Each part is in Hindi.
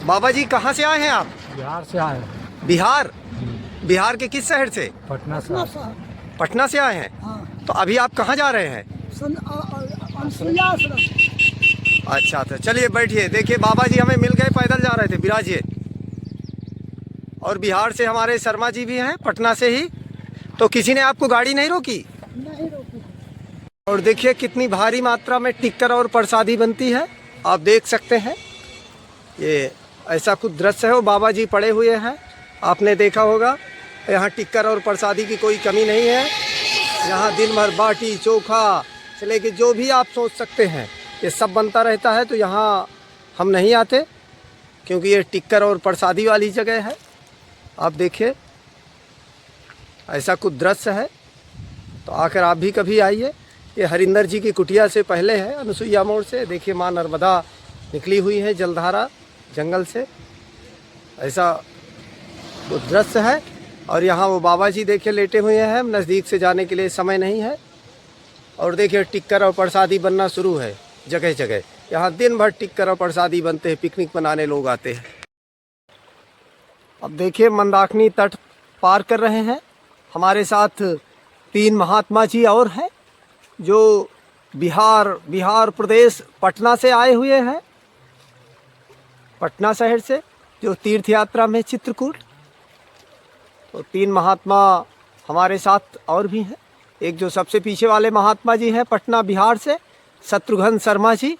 बाबा जी कहाँ से आए हैं आप? बिहार से आए हैं। बिहार? बिहार के किस शहर से? पटना से आए। पटना से आए हैं। हाँ। तो अभी आप कहाँ जा रहे हैं? अच्छा तो चलिए बैठिए। देखिए बाबा जी हमें मिल गए, पैदल जा रहे थे, बिराजिए। और बिहार से हमारे शर्मा जी भी हैं, पटना से ही। तो किसी ने आपको गाड़ी नहीं रोकी? नहीं रोकी। और देखिए कितनी भारी मात्रा में टिक्कर और प्रसादी बनती है, आप देख सकते हैं। ये ऐसा कुछ दृश्य है। वो बाबा जी पड़े हुए हैं, आपने देखा होगा। यहाँ टिक्कर और प्रसादी की कोई कमी नहीं है। यहाँ दिन भर बाटी चोखा से लेके जो भी आप सोच सकते हैं ये सब बनता रहता है। तो यहाँ हम नहीं आते क्योंकि ये टिक्कर और प्रसादी वाली जगह है। आप देखिए ऐसा कुछ दृश्य है। तो आकर आप भी कभी आइए। ये हरिंदर जी की कुटिया से पहले है, अनसुईया मोड़ से। देखिए माँ नर्मदा निकली हुई है जलधारा जंगल से। ऐसा कुछ दृश्य है। और यहाँ वो बाबा जी देखिए लेटे हुए हैं। नज़दीक से जाने के लिए समय नहीं है। और देखिए टिक्कर और प्रसादी बनना शुरू है जगह जगह। यहाँ दिन भर टिक्कर और प्रसादी बनते हैं, पिकनिक मनाने लोग आते हैं। अब देखिए मंदाकिनी तट पार कर रहे हैं। हमारे साथ 3 महात्मा जी और हैं जो बिहार प्रदेश पटना से आए हुए हैं, पटना शहर से, जो तीर्थ यात्रा में चित्रकूट। तो 3 महात्मा हमारे साथ और भी हैं। एक जो सबसे पीछे वाले महात्मा जी हैं पटना बिहार से, शत्रुघ्न शर्मा जी,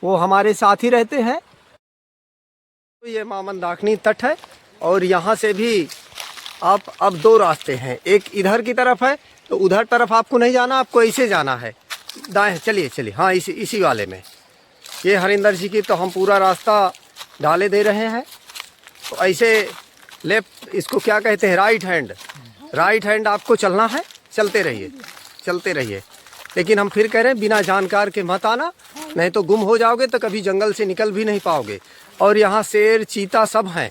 वो हमारे साथ ही रहते हैं। तो ये मां मंदाकिनी तट है। और यहाँ से भी आप अब 2 रास्ते हैं। एक इधर की तरफ है, तो उधर तरफ आपको नहीं जाना, आपको ऐसे जाना है दाएं। चलिए चलिए, हाँ इसी वाले में। ये हरिंदर जी की तो हम पूरा रास्ता डाले दे रहे हैं। तो ऐसे लेफ्ट, इसको क्या कहते हैं, राइट हैंड आपको चलना है। चलते रहिए। लेकिन हम फिर कह रहे हैं बिना जानकार के मत आना, नहीं तो गुम हो जाओगे, तो कभी जंगल से निकल भी नहीं पाओगे। और यहाँ शेर चीता सब हैं,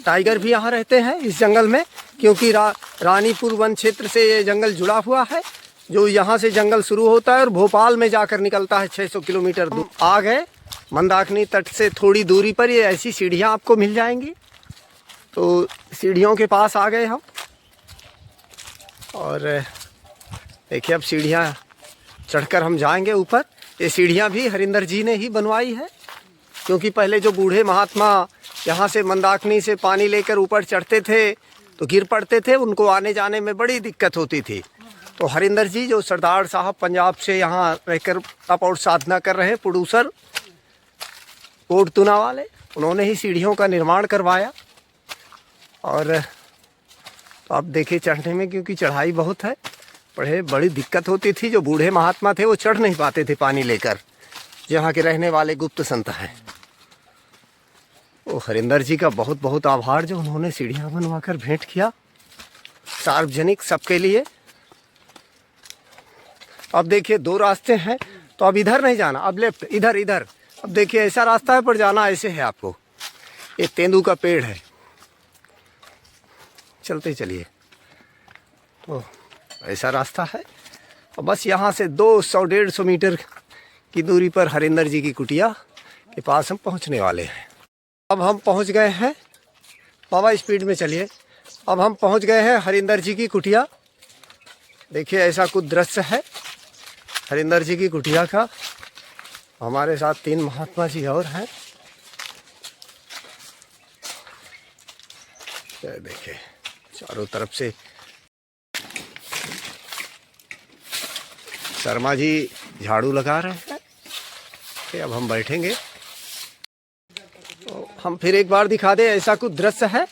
टाइगर भी यहाँ रहते हैं इस जंगल में, क्योंकि रानीपुर वन क्षेत्र से ये जंगल जुड़ा हुआ है। जो यहाँ से जंगल शुरू होता है और भोपाल में जाकर निकलता है 600 किलोमीटर दूर। आ गए मंदाकिनी तट से थोड़ी दूरी पर ये ऐसी सीढ़ियाँ आपको मिल जाएंगी। तो सीढ़ियों के पास आ गए हम। और देखिए अब सीढ़ियाँ चढ़कर हम जाएंगे ऊपर। ये सीढ़ियाँ भी हरिंदर जी ने ही बनवाई है, क्योंकि पहले जो बूढ़े महात्मा यहाँ से मंदाकिनी से पानी लेकर ऊपर चढ़ते थे तो गिर पड़ते थे, उनको आने जाने में बड़ी दिक्कत होती थी। तो हरिंदर जी जो सरदार साहब पंजाब से यहाँ रहकर तप और साधना कर रहे हैं, प्रोड्यूसर कोटतुना वाले, उन्होंने ही सीढ़ियों का निर्माण करवाया। और तो आप देखिए चढ़ने में, क्योंकि चढ़ाई बहुत है, बड़ी दिक्कत होती थी। जो बूढ़े महात्मा थे वो चढ़ नहीं पाते थे पानी लेकर, यहाँ के रहने वाले गुप्त संत हैं। वो हरिंदर जी का बहुत बहुत आभार जो उन्होंने सीढ़ियाँ बनवाकर भेंट किया सार्वजनिक सबके लिए। अब देखिए 2 रास्ते हैं। तो अब इधर नहीं जाना, अब लेफ्ट, इधर। अब देखिए ऐसा रास्ता है, पर जाना ऐसे है आपको। ये तेंदू का पेड़ है, चलते चलिए। तो ऐसा रास्ता है। और बस यहाँ से 200-150 मीटर की दूरी पर हरिंदर जी की कुटिया के पास हम पहुँचने वाले हैं। अब हम पहुँच गए हैं, बाबा स्पीड में चलिए। अब हम पहुँच गए हैं हरिंदर जी की कुटिया। देखिए ऐसा कुछ दृश्य है हरिंदर जी की कुटिया का। हमारे साथ 3 महात्मा जी और हैं। देखिए चारों तरफ से शर्मा जी झाड़ू लगा रहे हैं। अब हम बैठेंगे। तो हम फिर एक बार दिखा दें, ऐसा कुछ दृश्य है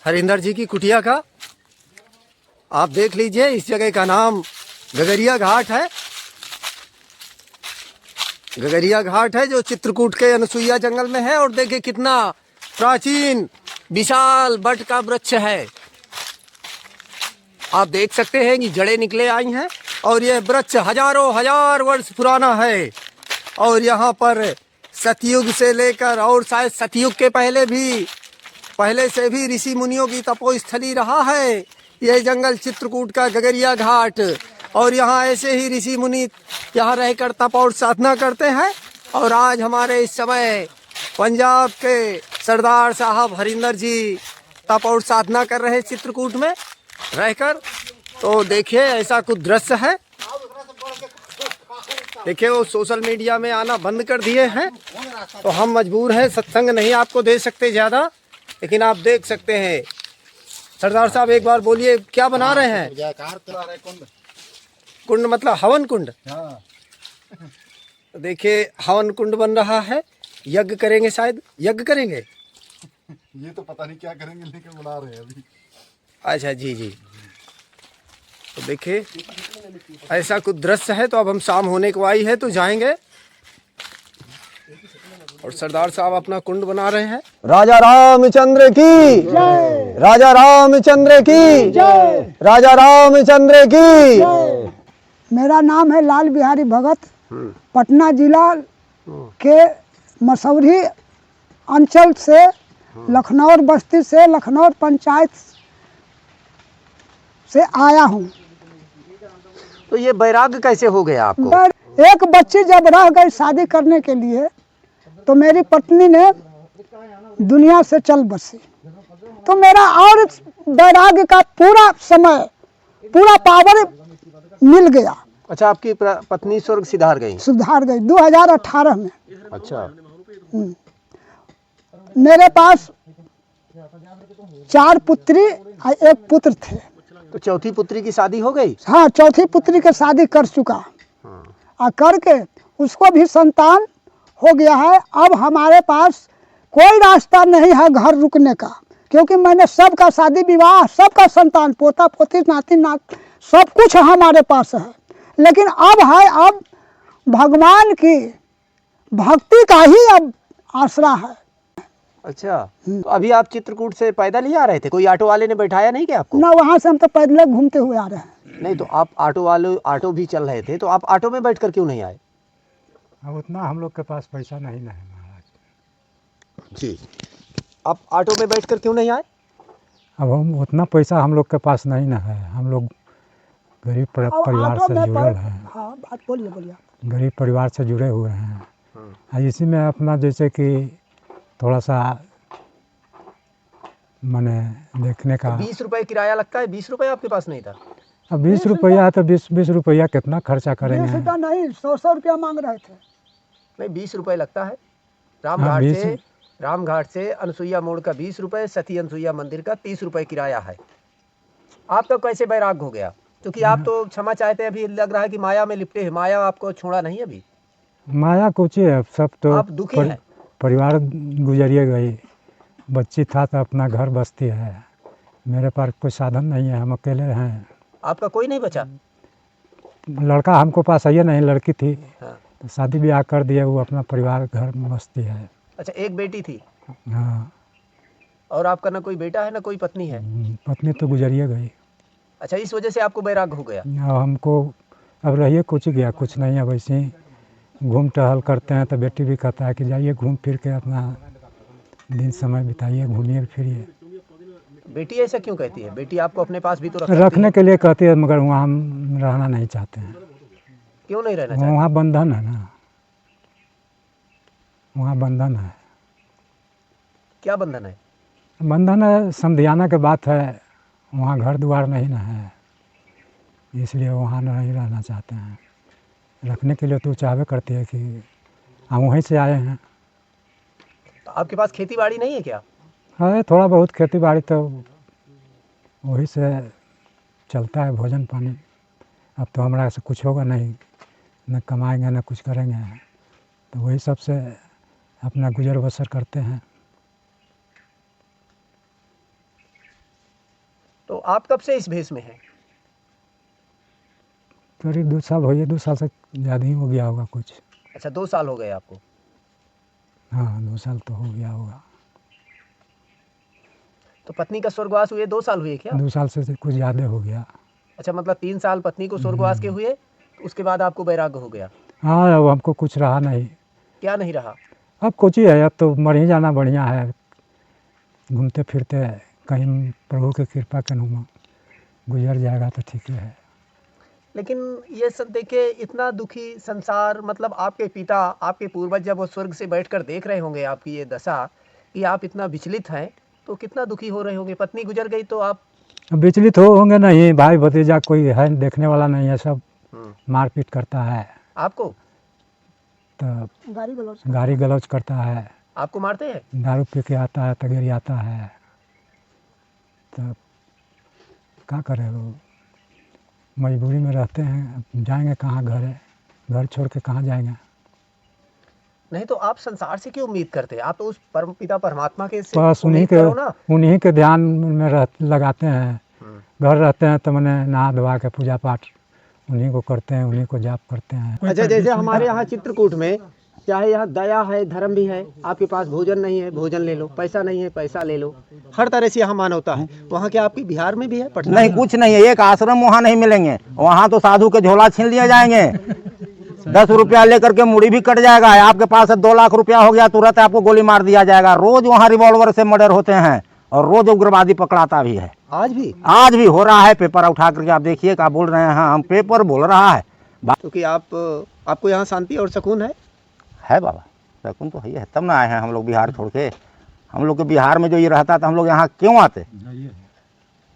हरिंदर जी की कुटिया का। आप देख लीजिए, इस जगह का नाम गगरिया घाट है। गगरिया घाट है जो चित्रकूट के अनसुईया जंगल में है। और देखिए कितना प्राचीन विशाल बट का वृक्ष है। आप देख सकते हैं कि जड़ें निकले आई हैं। और यह वृक्ष हजार वर्ष पुराना है। और यहाँ पर सतयुग से लेकर, और शायद सतयुग के पहले से भी ऋषि मुनियों की तपोस्थली रहा है यह जंगल चित्रकूट का गगरिया घाट। और यहाँ ऐसे ही ऋषि मुनि यहाँ रहकर तप और साधना करते हैं। और आज हमारे इस समय पंजाब के सरदार साहब हरिंदर जी तप और साधना कर रहे चित्रकूट में रहकर। तो देखिए ऐसा कुछ दृश्य है। देखिए वो सोशल मीडिया में आना बंद कर दिए हैं, तो हम मजबूर हैं, सत्संग नहीं आपको दे सकते ज़्यादा, लेकिन आप देख सकते हैं। सरदार साहब एक बार बोलिए क्या बना रहे हैं? कुंड मतलब हवन कुंड। देखिए हवन कुंड बन रहा है, यज्ञ करेंगे, शायद यज्ञ करेंगे, ये तो पता नहीं क्या करेंगे, लेकिन बना रहे हैं अभी। अच्छा जी जी। तो देखिए ऐसा कुछ दृश्य है। तो अब हम शाम होने को आई है तो जाएंगे, और सरदार साहब अपना कुंड बना रहे हैं। राजा रामचंद्र की जय, राजा रामचंद्र की जय, राजा रामचंद्र की जय। मेरा नाम है लाल बिहारी भगत। पटना जिला के मसौरी अंचल से, लखनऊ बस्ती से, लखनऊ पंचायत से आया हूँ। तो ये बैराग कैसे हो गया आपको? एक बच्ची जब रह गई शादी करने के लिए, तो मेरी पत्नी ने दुनिया से चल बसी, तो मेरा और बैराग का पूरा समय, पूरा पावर मिल गया। अच्छा, आपकी पत्नी स्वर्ग सिधार गई? सुधार गई 2018 में। अच्छा। मेरे पास 4 पुत्री और 1 पुत्र थे। तो चौथी पुत्री की शादी हो गई? हाँ, चौथी पुत्री की शादी कर चुका। और करके उसको भी संतान हो गया है। अब हमारे पास कोई रास्ता नहीं है घर रुकने का, क्योंकि मैंने सबका शादी विवाह, सबका संतान, पोता पोती, नाती नात, सब कुछ हमारे पास है। लेकिन अब है, अब भगवान की भक्ति का ही अब आसरा है। अच्छा, तो अभी आप चित्रकूट से पैदल ही आ रहे थे? कोई ऑटो वाले ने बैठाया नहीं क्या आपको? ना, वहाँ से हम तो पैदल घूमते हुए आ रहे हैं। नहीं, तो आप ऑटो भी चल रहे थे, तो आप ऑटो में बैठकर क्यों नहीं आए? अब उतना हम लोग के पास पैसा नहीं है महाराज जी। आप ऑटो में बैठकर क्यों नहीं आए? अब हम उतना पैसा हम लोग के पास नहीं ना है। हम लोग गरीब परिवार से जुड़े हैं। हाँ, बात बोलिए बोलिए। गरीब परिवार से जुड़े हुए हैं। इसी में अपना जैसे कि थोड़ा सा मैंने देखने का। 20 रुपए किराया लगता है, 20 रुपए आपके पास नहीं था? अब 20 रुपया है तो 20 रुपया कितना खर्चा करेंगे? 20 रुपया नहीं, 100 रुपया मांग रहे थे। नहीं, 20 रुपए लगता है। रामघाट से अनसुईया मोड़ का 20 रुपए, सती अनसुईया मंदिर का 30 रुपए किराया है। आपका कैसे बैराग हो गया? क्योंकि आप तो क्षमा चाहते हैं, अभी लग रहा है कि माया में लिपटे हैं। माया आपको छोड़ा नहीं अभी? माया कुछ है, सब तो आप दुखी हैं? परिवार गुजरिए गई, बच्ची था तो अपना घर बसती है। मेरे पास कोई साधन नहीं है, हम अकेले हैं। आपका कोई नहीं बचा? लड़का हमको पास है नहीं, लड़की थी। हाँ। तो शादी ब्याह कर दिया, वो अपना परिवार घर में बसती है। अच्छा, एक बेटी थी? हाँ। और आपका ना कोई बेटा है ना कोई पत्नी है? पत्नी तो गुजरिए गई। अच्छा, इस वजह से आपको बैराग हो गया? अब हमको अब रहिए कुछ गया कुछ नहीं है, वैसे ही घूम टहल करते हैं। तो बेटी भी कहता है कि जाइए घूम फिर के अपना दिन समय बिताइए, घूमिए फिरिए। बेटी ऐसा क्यों कहती है? बेटी आपको अपने पास भी तो रखने के लिए कहती है, मगर वहाँ हम रहना नहीं चाहते हैं। क्यों नहीं रहना चाहते? वहाँ बंधन है ना, वहाँ बंधन है। क्या बंधन है? बंधन है, समधियाना के बात है। वहाँ घर द्वार नहीं ना है, इसलिए वहाँ नहीं रहना चाहते हैं। रखने के लिए तो चाहवे करती है कि हम वहीं से आए हैं। तो आपके पास खेती बाड़ी नहीं है क्या? है, थोड़ा बहुत खेती बाड़ी, तो वही से चलता है भोजन पानी। अब तो हमारा से कुछ होगा नहीं, न कमाएंगे न कुछ करेंगे, तो वही सब से अपना गुजर बसर करते हैं। तो आप कब से इस भेष में हैं? करीब 2 साल हो गए, 2 साल से ज़्यादा ही हो गया होगा कुछ। अच्छा, 2 साल हो गए आपको? हाँ, 2 साल तो हो गया होगा। तो पत्नी का स्वर्गवास हुए 2 साल हुए क्या? 2 साल से कुछ ज़्यादा हो गया। अच्छा, मतलब 3 साल पत्नी को स्वर्गवास के हुए, तो उसके बाद आपको बैराग हो गया? हाँ, अब हमको कुछ रहा नहीं। क्या नहीं रहा? अब कुछ ही है, अब तो मर ही जाना बढ़िया है। घूमते फिरते कहीं प्रभु की कृपा के अनुमा गुजर जाएगा तो ठीक है। लेकिन ये सब देखिए, इतना दुखी संसार, मतलब आपके पिता, आपके पूर्वज जब वो स्वर्ग से बैठकर देख रहे होंगे आपकी ये दशा, कि आप इतना विचलित हैं तो कितना दुखी हो रहे होंगे। पत्नी गुजर गई तो आप विचलित होंगे नहीं, भाई भतीजा कोई है देखने वाला नहीं है, सब मारपीट करता है, आपको तो गाड़ी गाली गलौज करता है, आपको मारते हैं? दारू पी के आता है, तगेरी आता है, तो क्या करें, वो मजबूरी में रहते हैं। जाएंगे कहाँ, घर छोड़ के कहाँ जाएंगे। नहीं तो आप संसार से क्यों उम्मीद करते हैं? आप तो उस परम पिता परमात्मा के से बस उम्मीद करो ना। उन्हीं के ध्यान में लगाते हैं। घर रहते हैं तो मैंने नहा धोवा के पूजा पाठ उन्हीं को करते हैं, उन्हीं को जाप करते हैं। अच्छा, जैसे हमारे यहाँ चित्रकूट में चाहे यहाँ दया है, धर्म भी है। आपके पास भोजन नहीं है, भोजन ले लो, पैसा नहीं है, पैसा ले लो, हर तरह से यहाँ मानवता है। वहाँ क्या आपके बिहार में भी है? पटना नहीं, कुछ नहीं है। एक आश्रम वहाँ नहीं मिलेंगे, वहाँ तो साधु के झोला छीन लिए जाएंगे। 10 रुपया लेकर के मुड़ी भी कट जाएगा। आपके पास 2 लाख रुपया हो गया, तुरंत आपको गोली मार दिया जाएगा। रोज वहाँ रिवॉल्वर से मर्डर होते हैं और रोज उग्रवादी पकड़ाता भी है। आज भी हो रहा है। पेपर उठा करके आप देखिए, क्या बोल रहे हैं। हाँ, हम पेपर बोल रहा है। क्योंकि आपको यहाँ शांति और सुकून है बाबा, सुकून तो है, तब ना आए हैं हम लोग बिहार छोड़ के। हम लोग के बिहार में जो ये रहता था, हम लोग यहाँ क्यों आते?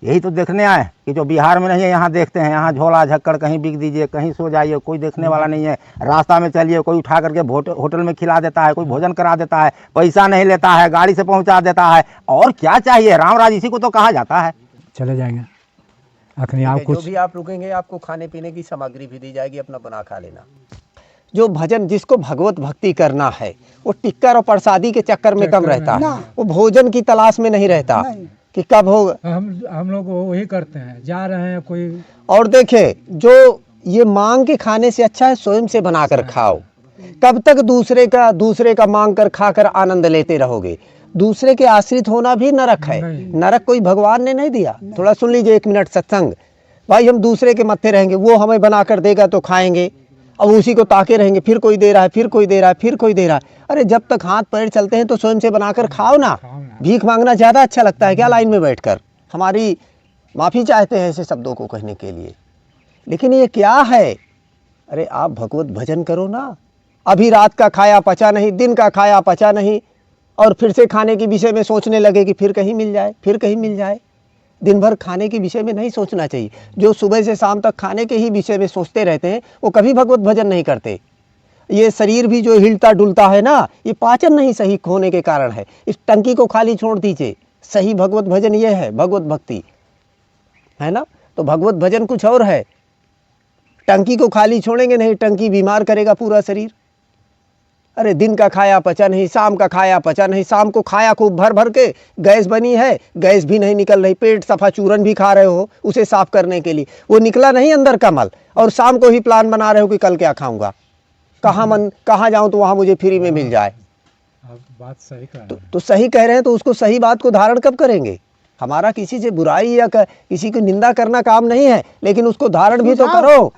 यही तो देखने आए कि जो बिहार में नहीं है यहाँ देखते हैं। यहाँ झोला झक्कड़ कहीं बिक दीजिए, कहीं सो जाइए, कोई देखने वाला नहीं है। रास्ता में चलिए, कोई उठा करके होटल में खिला देता है, कोई भोजन करा देता है, पैसा नहीं लेता है, गाड़ी से पहुंचा देता है। और क्या चाहिए? रामराज इसी को तो कहा जाता है। चले जाएंगे अखनी आप जो भी आप रुकेंगे आपको खाने पीने की सामग्री भी दी जाएगी, अपना बना खा लेना। जो भजन, जिसको भगवत भक्ति करना है, वो टिक्कर और प्रसादी के चक्कर में कम रहता है। वो भोजन की तलाश में नहीं रहता कि कब होगा। हम लोग वही करते हैं, जा रहे हैं कोई। और देखे, जो ये मांग के खाने से अच्छा है स्वयं से बनाकर खाओ। कब तक दूसरे का मांग कर खाकर आनंद लेते रहोगे? दूसरे के आश्रित होना भी नरक है। नरक कोई भगवान ने नहीं दिया। थोड़ा सुन लीजिए 1 मिनट सत्संग। भाई हम दूसरे के मत्थे रहेंगे, वो हमें बनाकर देगा तो खाएंगे, अब उसी को ताके रहेंगे, फिर कोई दे रहा है, फिर कोई दे रहा है, फिर कोई दे रहा है। अरे जब तक हाथ पैर चलते हैं तो स्वयं से बनाकर खाओ ना। भीख मांगना ज़्यादा अच्छा लगता है क्या लाइन में बैठकर? हमारी माफ़ी चाहते हैं ऐसे शब्दों को कहने के लिए, लेकिन ये क्या है? अरे आप भगवत भजन करो ना। अभी रात का खाया पचा नहीं, दिन का खाया पचा नहीं, और फिर से खाने के विषय में सोचने लगे कि फिर कहीं मिल जाए, फिर कहीं मिल जाए। दिन भर खाने के विषय में नहीं सोचना चाहिए। जो सुबह से शाम तक खाने के ही विषय में सोचते रहते हैं वो कभी भगवत भजन नहीं करते। ये शरीर भी जो हिलता डुलता है ना, ये पाचन नहीं सही होने के कारण है। इस टंकी को खाली छोड़ दीजिए। सही भगवत भजन ये है, भगवत भक्ति है ना। तो भगवत भजन कुछ और है। टंकी को खाली छोड़ेंगे नहीं, टंकी बीमार करेगा पूरा शरीर। अरे दिन का खाया पचा नहीं, शाम का खाया पचा नहीं। शाम को खाया खूब भर भर के, गैस बनी है, गैस भी नहीं निकल रही। पेट सफा चूरन भी खा रहे हो उसे साफ करने के लिए, वो निकला नहीं अंदर का मल। और शाम को ही प्लान बना रहे हो कि कल क्या खाऊंगा, कहाँ जाऊं तो वहां मुझे फ्री में मिल जाए। बात सही कह रहे हैं। तो सही कह रहे हैं, तो उसको सही बात को धारण कब करेंगे? हमारा किसी से बुराई या किसी को निंदा करना काम नहीं है, लेकिन उसको धारण भी तो करो।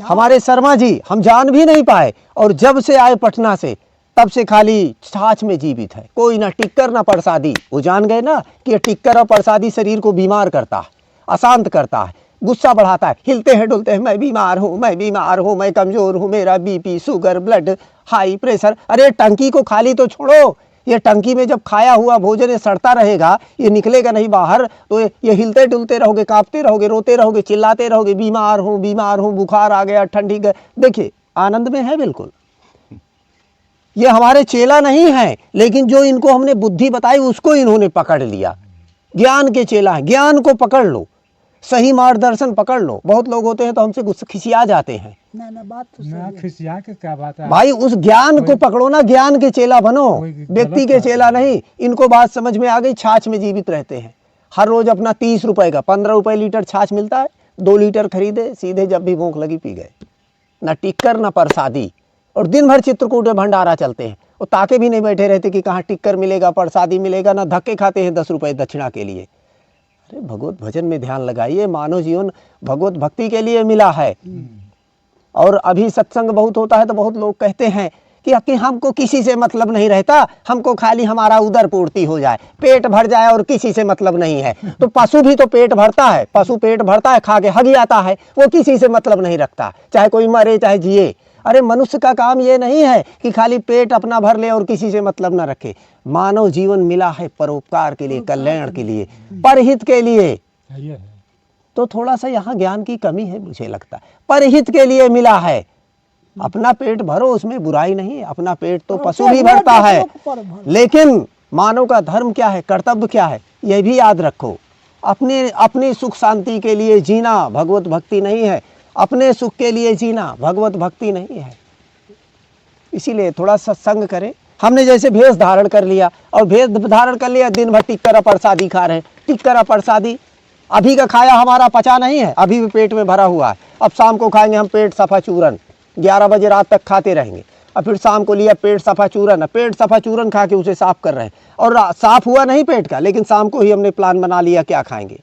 हमारे शर्मा जी हम जान भी नहीं पाए, और जब से आए पटना से तब से खाली छाछ में जीवित है। कोई ना टिक्कर ना प्रसादी। वो जान गए ना कि टिक्कर और प्रसादी शरीर को बीमार करता है, अशांत करता है, गुस्सा बढ़ाता है। हिलते हैं डुलते हैं, मैं बीमार हूँ, मैं बीमार हूँ, मैं कमजोर हूँ, मेरा BP, sugar, blood, high pressure. अरे टंकी को खाली तो छोड़ो। ये टंकी में जब खाया हुआ भोजन ये सड़ता रहेगा, ये निकलेगा नहीं बाहर, तो ये हिलते डुलते रहोगे, कांपते रहोगे, रोते रहोगे, चिल्लाते रहोगे, बीमार हूँ, बुखार आ गया, ठंडी। देखिए आनंद में है बिल्कुल। ये हमारे चेला नहीं है, लेकिन जो इनको हमने बुद्धि बताई उसको इन्होंने पकड़ लिया। ज्ञान के चेला है, ज्ञान को पकड़ लो, सही मार्गदर्शन पकड़ लो। बहुत लोग होते हैं तो हमसे गुस्सा खिसिया जाते हैं। बात तो सही है। खिसिया के क्या बात है भाई, उस ज्ञान को पकड़ो ना, ज्ञान के चेला बनो, व्यक्ति के चेला नहीं। इनको बात समझ में आ गई। छाछ में जीवित रहते हैं। हर रोज अपना 30 रुपए का 15 रुपए लीटर छाछ मिलता है। 2 लीटर खरीदे, सीधे जब भी भूख लगी पी गए। ना टिक्कर ना प्रसादी। और दिन भर चित्रकूट में भंडारा चलते हैं। वो ताके भी नहीं बैठे रहते कि कहाँ टिक्कर मिलेगा, प्रसादी मिलेगा। ना धक्के खाते हैं 10 रुपए दक्षिणा के लिए। अरे भगवत भजन में ध्यान लगाइए। मानव जीवन भगवत भक्ति के लिए मिला है। और अभी सत्संग बहुत होता है तो बहुत लोग कहते हैं कि हमको किसी से मतलब नहीं रहता, हमको खाली हमारा उदर पूर्ति हो जाए, पेट भर जाए और किसी से मतलब नहीं है। तो पशु भी तो पेट भरता है, पशु पेट भरता है, खा के हग जाता है, वो किसी से मतलब नहीं रखता, चाहे कोई मरे चाहे जिए। अरे मनुष्य का काम ये नहीं है कि खाली पेट अपना भर ले और किसी से मतलब न रखे। मानव जीवन मिला है परोपकार के लिए, कल्याण के लिए, परहित के लिए। तो थोड़ा सा यहाँ ज्ञान की कमी है मुझे लगता है। परहित के लिए मिला है, अपना पेट भरो, उसमें बुराई नहीं है, अपना पेट तो पशु भी भरता है। लेकिन मानव का धर्म क्या है, कर्तव्य क्या है, यह भी याद रखो। अपनी सुख शांति के लिए जीना भगवत भक्ति नहीं है, अपने सुख के लिए जीना भगवत भक्ति नहीं है। इसीलिए थोड़ा सत्संग करें। हमने जैसे भेष धारण कर लिया और भेष धारण कर लिया, दिन भर टिक्कर और प्रसादी खा रहे हैं। टिक्कर और प्रसादी अभी का खाया हमारा पचा नहीं है, अभी भी पेट में भरा हुआ है। अब शाम को खाएंगे हम पेट सफा चूरन, 11 बजे रात तक खाते रहेंगे। और फिर शाम को लिया पेट सफा चूरन, पेट सफा चूरन खा के उसे साफ कर रहे हैं और साफ हुआ नहीं पेट का, लेकिन शाम को ही हमने प्लान बना लिया क्या खाएंगे।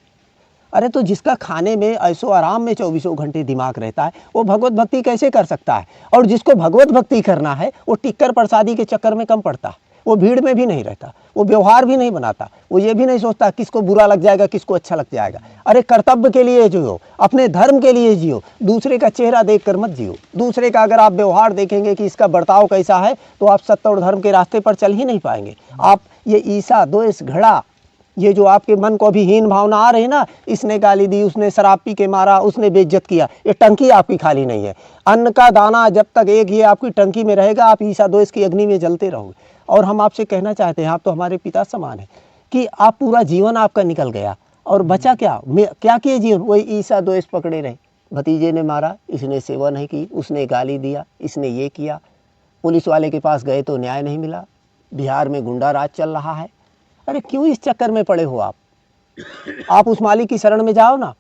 अरे तो जिसका खाने में ऐसो आराम में 24 घंटे दिमाग रहता है, वो भगवत भक्ति कैसे कर सकता है। और जिसको भगवत भक्ति करना है वो टिक्कर प्रसादी के चक्कर में कम पड़ता है, वो भीड़ में भी नहीं रहता, वो व्यवहार भी नहीं बनाता, वो ये भी नहीं सोचता किसको बुरा लग जाएगा किसको अच्छा लग जाएगा। अरे कर्तव्य के लिए जियो, अपने धर्म के लिए जियो, दूसरे का चेहरा देखकर मत जियो। दूसरे का अगर आप व्यवहार देखेंगे कि इसका बर्ताव कैसा है, तो आप सत्य और धर्म के रास्ते पर चल ही नहीं पाएंगे। आप ये ईसा द्वेष घड़ा, ये जो आपके मन को अभी हीन भावना आ रही है ना, इसने गाली दी, उसने शराब पी के मारा, उसने बेइज्जत किया, ये टंकी आपकी खाली नहीं है। अन्न का दाना जब तक एक ये आपकी टंकी में रहेगा, आप ईसा द्वेष की अग्नि में जलते रहोगे। और हम आपसे कहना चाहते हैं, आप तो हमारे पिता समान है, कि आप पूरा जीवन आपका निकल गया और बचा क्या, क्या किए जीवन, वही ईसा द्वेष पकड़े रहे। भतीजे ने मारा, इसने सेवा नहीं की, उसने गाली दिया, इसने ये किया, पुलिस वाले के पास गए तो न्याय नहीं मिला, बिहार में गुंडा राज चल रहा है। अरे क्यों इस चक्कर में पड़े हो आप उस मालिक की शरण में जाओ ना।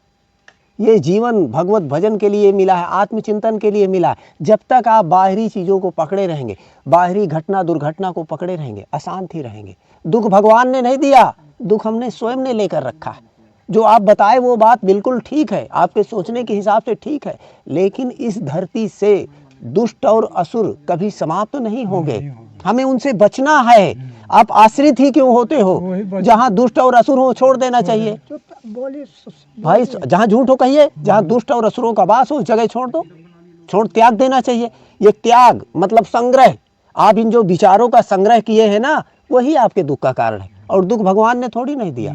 ये जीवन भगवत भजन के लिए मिला है, आत्मचिंतन के लिए मिला है। जब तक आप बाहरी चीज़ों को पकड़े रहेंगे, बाहरी घटना दुर्घटना को पकड़े रहेंगे, अशांत ही रहेंगे। दुख भगवान ने नहीं दिया, दुख हमने स्वयं ने लेकर रखा है। जो आप बताए वो बात बिल्कुल ठीक है, आपके सोचने के हिसाब से ठीक है, लेकिन इस धरती से दुष्ट और असुर कभी समाप्त नहीं होंगे, हमें उनसे बचना है। आप आश्रित ही क्यों होते हो, जहाँ दुष्ट और असुर हो छोड़ देना चाहिए भाई। जहाँ झूठ हो कहिए, जहाँ दुष्ट और असुरों का वास हो उस जगह छोड़ दो, त्याग देना चाहिए। ये त्याग मतलब संग्रह, आप इन जो विचारों का संग्रह किए हैं ना, वही आपके दुख का कारण है। और दुख भगवान ने थोड़ी नहीं दिया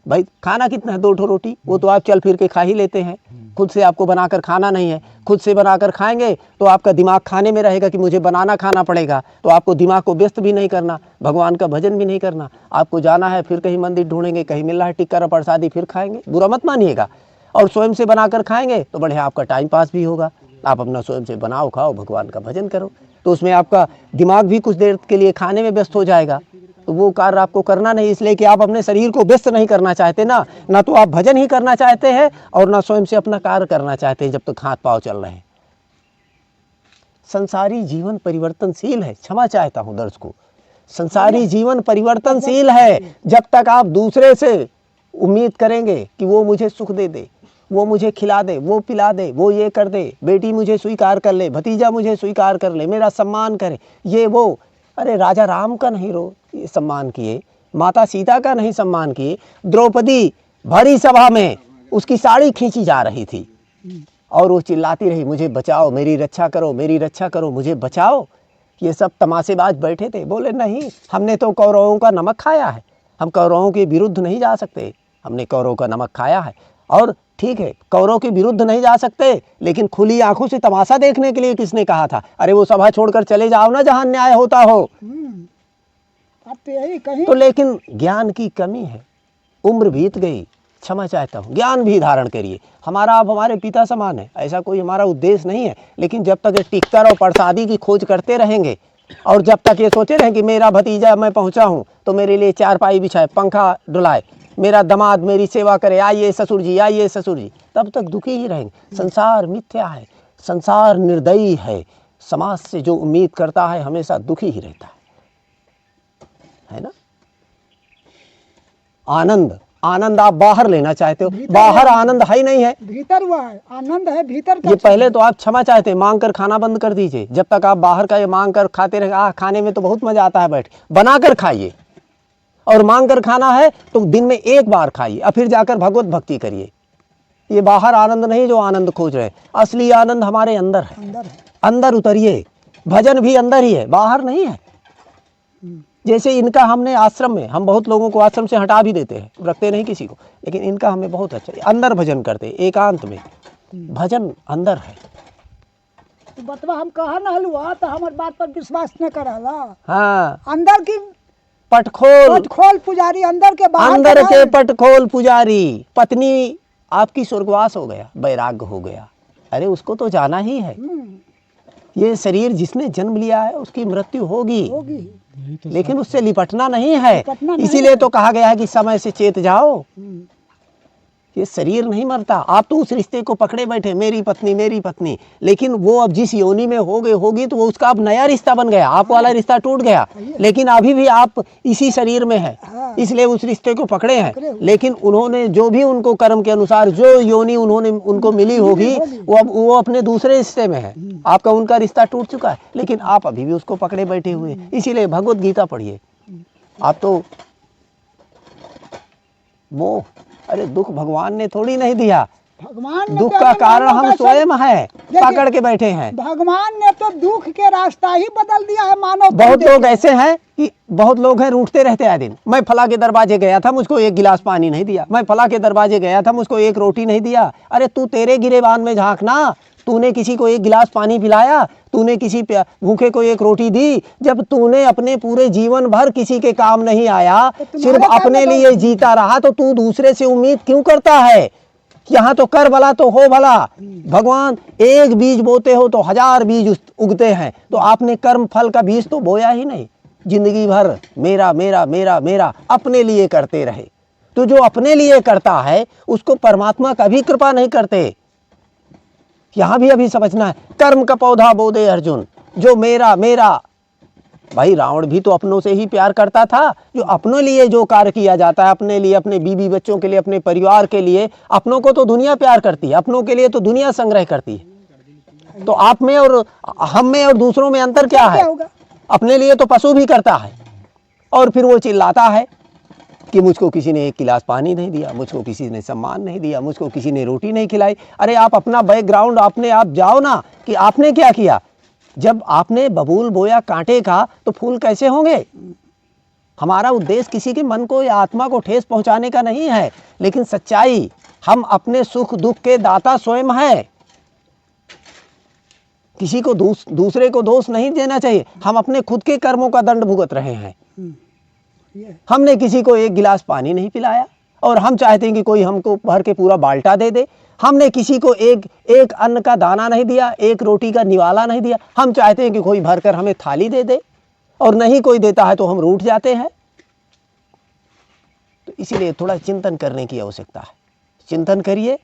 भाई। खाना कितना है, 2 ठो रोटी, वो तो आप चल फिर के खा ही लेते हैं। खुद से आपको बनाकर खाना नहीं है। खुद से बनाकर खाएंगे तो आपका दिमाग खाने में रहेगा कि मुझे बनाना खाना पड़ेगा, तो आपको दिमाग को व्यस्त भी नहीं करना, भगवान का भजन भी नहीं करना। आपको जाना है, फिर कहीं मंदिर ढूंढेंगे, कहीं मिल रहा है टिक्कर और प्रसादी, फिर खाएंगे, बुरा मत मानिएगा। और स्वयं से बनाकर खाएंगे तो बढ़िया, आपका टाइम पास भी होगा। आप अपना स्वयं से बनाओ, खाओ, भगवान का भजन करो, तो उसमें आपका दिमाग भी कुछ देर के लिए खाने में व्यस्त हो जाएगा। तो वो कार्य आपको करना नहीं, इसलिए कि आप अपने शरीर को व्यस्त नहीं करना चाहते ना तो आप भजन ही करना चाहते हैं और ना स्वयं से अपना कार्य करना चाहते हैं जब तक हाथ पांव चल रहे हैं। संसारी जीवन परिवर्तनशील है, क्षमा चाहता हूँ दर्शकों, संसारी जीवन परिवर्तनशील है। जब तक आप दूसरे से उम्मीद करेंगे कि वो मुझे सुख दे दे, वो मुझे खिला दे, वो पिला दे, वो ये कर दे, बेटी मुझे स्वीकार कर ले, भतीजा मुझे स्वीकार कर ले, मेरा सम्मान करे, ये वो। अरे राजा राम का नहीं सम्मान किए, माता सीता का नहीं सम्मान किए, द्रौपदी भरी सभा में उसकी साड़ी खींची जा रही थी और वो चिल्लाती रही, मुझे बचाओ, मेरी रक्षा करो, मेरी रक्षा करो, मुझे बचाओ। ये सब तमाशेबाज बैठे थे, बोले नहीं, हमने तो कौरवों का नमक खाया है, हम कौरवों के विरुद्ध नहीं जा सकते, हमने कौरवों का नमक खाया है। और ठीक है, कौरवों के विरुद्ध नहीं जा सकते, लेकिन खुली आंखों से तमाशा देखने के लिए किसने कहा था? अरे वो सभा छोड़कर चले जाओ ना जहां न्याय होता हो। अब तो यही कहीं तो लेकिन ज्ञान की कमी है, उम्र बीत गई, क्षमा चाहता हूँ, ज्ञान भी धारण करिए। हमारा आप हमारे पिता समान है, ऐसा कोई हमारा उद्देश्य नहीं है, लेकिन जब तक ये टिक्कर और प्रसादी की खोज करते रहेंगे और जब तक ये सोचे रहें कि मेरा भतीजा मैं पहुंचा हूं तो मेरे लिए चारपाई बिछाए, पंखा डुलाए, मेरा दामाद मेरी सेवा करे, आइए ससुर जी, आइए ससुर जी, तब तक दुखी ही रहेंगे। संसार मिथ्या है, संसार निर्दयी है, समाज से जो उम्मीद करता है हमेशा दुखी ही रहता है ना। आनंद, आनंद आप बाहर लेना चाहते हो, बाहर आनंद है ही नहीं है, भीतर हुआ है, आनंद है भीतर का। ये पहले तो आप क्षमा चाहते हैं, मांग कर खाना बंद कर दीजिए। जब तक आप बाहर का ये मांग कर खाते रहे, खाने में तो बहुत मजा आता है, बैठ बना कर खाइए। और मांग कर खाना है तो दिन में 1 बार खाइए और फिर जाकर भगवत भक्ति करिए। ये बाहर आनंद नहीं जो आनंद खोज रहे हैं, असली आनंद हमारे अंदर है। अंदर उतरिए। भजन भी अंदर ही है, बाहर नहीं है। जैसे इनका हमने आश्रम में, हम बहुत लोगों को आश्रम से हटा भी देते हैं, रखते नहीं किसी को, लेकिन इनका हमें बहुत अच्छा, अंदर भजन करते एकांत में। भजन अंदर है। तो बतवा हम कहा न हलुआ तो हमारे बात पर विश्वास न करला। हाँ, अंदर की पटखोल, खोल पुजारी, अंदर के बाहर अंदर का के पटखोल पुजारी। पत्नी आपकी स्वर्गवास हो गया, वैराग्य हो गया, अरे उसको तो जाना ही है। ये शरीर जिसने जन्म लिया है उसकी मृत्यु होगी, लेकिन उससे लिपटना नहीं है। इसीलिए तो कहा गया है कि समय से चेत जाओ। ये शरीर नहीं मरता। आप तो उस रिश्ते को पकड़े बैठे, मेरी पत्नी, लेकिन वो अब जिस योनि में होगी तो वो उसका अब नया रिश्ता बन गया, आप वाला रिश्ता टूट गया। लेकिन अभी भी आप इसी शरीर में हैं, इसलिए उस रिश्ते को पकड़े हैं। लेकिन उन्होंने जो भी उनको कर्म के अनुसार जो योनि उन्होंने उनको मिली होगी, वो अपने दूसरे रिश्ते में है। आपका उनका रिश्ता टूट चुका है, लेकिन आप अभी भी उसको पकड़े बैठे हुए। इसीलिए भगवत गीता पढ़िए। आप तो मोह, अरे दुख भगवान ने थोड़ी नहीं दिया, भगवान ने दुख तो का अगर कारण मानव हम का स्वयं है, पकड़ के बैठे हैं। भगवान ने तो दुख के रास्ता ही बदल दिया है मानव को। बहुत लोग ऐसे हैं कि बहुत लोग हैं रूठते रहते हैं दिन। मैं फला के दरवाजे गया था, मुझको एक गिलास पानी नहीं दिया। मैं फला के दरवाजे गया था, मुझको एक रोटी नहीं दिया। अरे तू तेरे गिरेबान में झांकना, तूने किसी को एक गिलास पानी पिलाया, तूने किसी भूखे को एक रोटी दी। जब तूने अपने पूरे जीवन भर किसी के काम नहीं आया, सिर्फ अपने लिए जीता रहा, तो तू दूसरे से उम्मीद क्यों करता है? यहाँ तो कर भला तो हो भला। भगवान एक बीज बोते हो तो 1000 बीज उगते हैं। तो आपने कर्म फल का बीज तो बोया ही नहीं। जिंदगी भर मेरा मेरा मेरा मेरा अपने लिए करते रहे। तो जो अपने लिए करता है उसको परमात्मा कभी कृपा नहीं करते। यहाँ भी अभी समझना है, कर्म का पौधा बोदे अर्जुन, जो मेरा मेरा। भाई रावण भी तो अपनों से ही प्यार करता था। जो अपनों लिए जो कार्य किया जाता है, अपने लिए, अपने बीवी बच्चों के लिए, अपने परिवार के लिए, अपनों को तो दुनिया प्यार करती है, अपनों के लिए तो दुनिया संग्रह करती है। तो आप में और हम में और दूसरों में अंतर क्या है? अपने लिए तो पशु भी करता है, और फिर वो चिल्लाता है कि मुझको किसी ने एक गिलास पानी नहीं दिया, मुझको किसी ने सम्मान नहीं दिया, मुझको किसी ने रोटी नहीं खिलाई। अरे आप अपना बैकग्राउंड अपने आप जाओ ना, कि आपने क्या किया। जब आपने बबूल बोया कांटे का, तो फूल कैसे होंगे? हमारा उद्देश्य किसी के मन को या आत्मा को ठेस पहुंचाने का नहीं है, लेकिन सच्चाई, हम अपने सुख दुख के दाता स्वयं हैं। किसी को दूसरे को दोष नहीं देना चाहिए। हम अपने खुद के कर्मों का दंड भुगत रहे हैं। हमने किसी को एक गिलास पानी नहीं पिलाया, और हम चाहते हैं कि कोई हमको भर के पूरा बाल्टा दे दे। हमने किसी को एक अन्न का दाना नहीं दिया, एक रोटी का निवाला नहीं दिया। हम चाहते हैं कि कोई भरकर हमें थाली दे दे, और नहीं कोई देता है तो हम रूठ जाते हैं। तो इसीलिए थोड़ा चिंतन करने की आवश्यकता है। चिंतन करिए।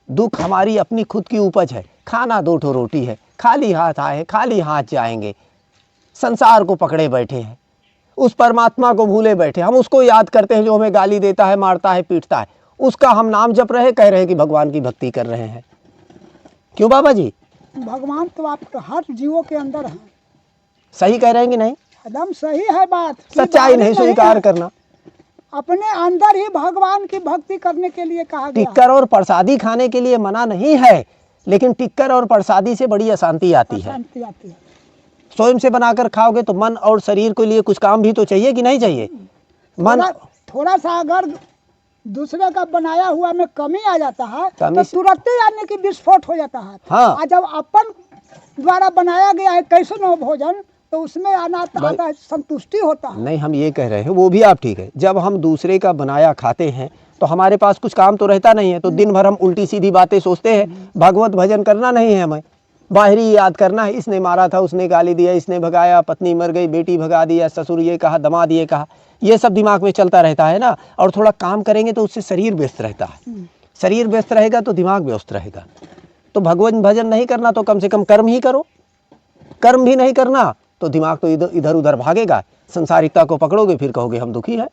दुख हमारी अपनी खुद की उपज है। खाना 2 ठो रोटी है, खाली हाथ आए खाली हाथ जाएंगे। संसार को पकड़े बैठे हैं, उस परमात्मा को भूले बैठे। हम उसको याद करते हैं जो हमें गाली देता है, मारता है, पीटता है। उसका हम नाम जप रहे, कह रहे हैं कि भगवान की भक्ति कर रहे हैं। क्यों बाबा जी? भगवान तो आपके हर जीवों के अंदर है। सही कह रहे हैं कि नहीं? एकदम सही है बात। सच्चाई नहीं स्वीकार करना। अपने अंदर ही भगवान की भक्ति करने के लिए कहा गया। टिक्कर और प्रसादी खाने के लिए मना नहीं है, लेकिन टिक्कर और प्रसादी से बड़ी अशांति आती है। स्वयं से बनाकर खाओगे तो मन और शरीर के लिए कुछ काम भी तो चाहिए कि नहीं चाहिए? मन थोड़ा सा अगर दूसरे का बनाया हुआ में कमी आ जाता है तो तुरंत ही यानी कि विस्फोट हो जाता है। हाँ। जब अपन द्वारा बनाया गया है कैसे न भोजन, तो उसमें आता संतुष्टि होता है। नहीं, हम ये कह रहे हैं, वो भी आप ठीक है। जब हम दूसरे का बनाया खाते हैं तो हमारे पास कुछ काम तो रहता नहीं है, तो दिन भर हम उल्टी सीधी बातें सोचते हैं। भगवत भजन करना नहीं है हमें, बाहरी याद करना है। इसने मारा था, उसने गाली दिया, इसने भगाया, पत्नी मर गई, बेटी भगा दिया, ससुर ये कहा, दामाद ये कहा, ये सब दिमाग में चलता रहता है ना। और थोड़ा काम करेंगे तो उससे शरीर व्यस्त रहता है। शरीर व्यस्त रहेगा तो दिमाग व्यस्त रहेगा। तो भगवत भजन नहीं करना तो कम से कम कर्म ही करो। कर्म भी नहीं करना तो दिमाग तो इधर उधर भागेगा। संसारिकता को पकड़ोगे, फिर कहोगे हम दुखी हैं।